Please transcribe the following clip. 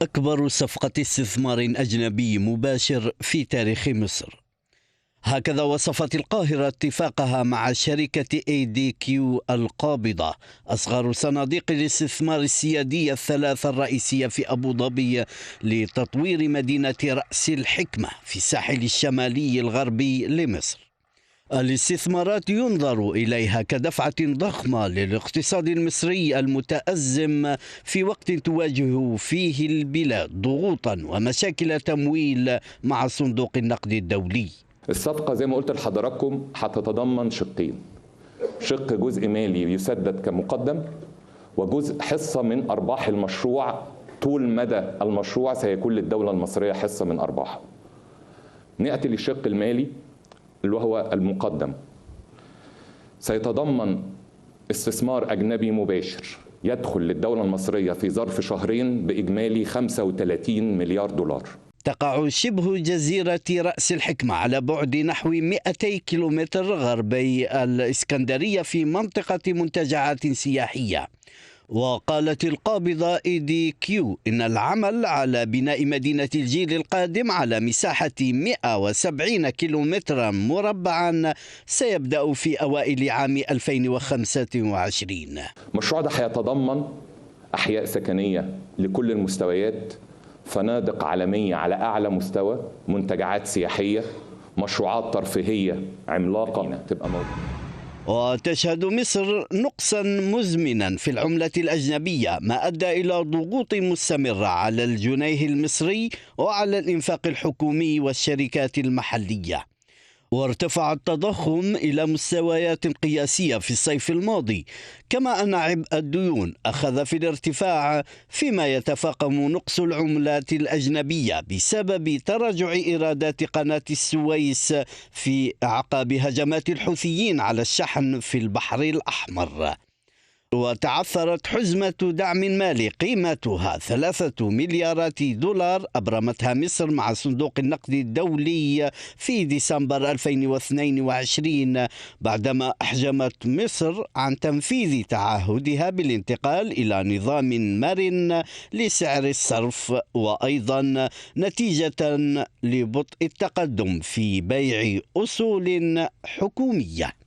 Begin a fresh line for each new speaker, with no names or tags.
أكبر صفقة استثمار أجنبي مباشر في تاريخ مصر. هكذا وصفت القاهرة اتفاقها مع شركة ADQ القابضة، أصغر صناديق الاستثمار السيادية الثلاثة الرئيسية في أبو ظبي، لتطوير مدينة رأس الحكمة في الساحل الشمالي الغربي لمصر. الاستثمارات ينظر إليها كدفعة ضخمة للاقتصاد المصري المتأزم في وقت تواجه فيه البلاد ضغوطا ومشاكل تمويل مع صندوق النقد الدولي.
الصفقة زي ما قلت لحضراتكم هتتضمن شقين: شق جزء مالي يسدد كمقدم، وجزء حصة من أرباح المشروع. طول مدى المشروع سيكون للدولة المصرية حصة من أرباحها. نأتي للشق المالي اللي هو المقدم. سيتضمن استثمار أجنبي مباشر يدخل للدولة المصرية في ظرف شهرين بإجمالي 35 مليار دولار.
تقع شبه جزيرة رأس الحكمة على بعد نحو 200 كيلومتر غربي الإسكندرية في منطقة منتجعات سياحية. وقالت القابضة ADQ إن العمل على بناء مدينة الجيل القادم على مساحة 170 كيلومترا مربعا سيبدأ في أوائل عام 2025.
المشروع ده هيتضمن أحياء سكنية لكل المستويات، فنادق عالمية على أعلى مستوى، منتجعات سياحية، مشروعات ترفيهية عملاقة تبقى موجودة.
وتشهد مصر نقصا مزمنا في العملة الأجنبية، ما أدى إلى ضغوط مستمرة على الجنيه المصري وعلى الإنفاق الحكومي والشركات المحلية. وارتفع التضخم إلى مستويات قياسية في الصيف الماضي، كما أن عبء الديون أخذ في الارتفاع، فيما يتفاقم نقص العملات الأجنبية بسبب تراجع إيرادات قناة السويس في أعقاب هجمات الحوثيين على الشحن في البحر الأحمر. وتعثرت حزمة دعم مالي قيمتها 3 مليارات دولار أبرمتها مصر مع صندوق النقد الدولي في ديسمبر 2022، بعدما أحجمت مصر عن تنفيذ تعهدها بالانتقال إلى نظام مرن لسعر الصرف، وأيضا نتيجة لبطء التقدم في بيع أصول حكومية.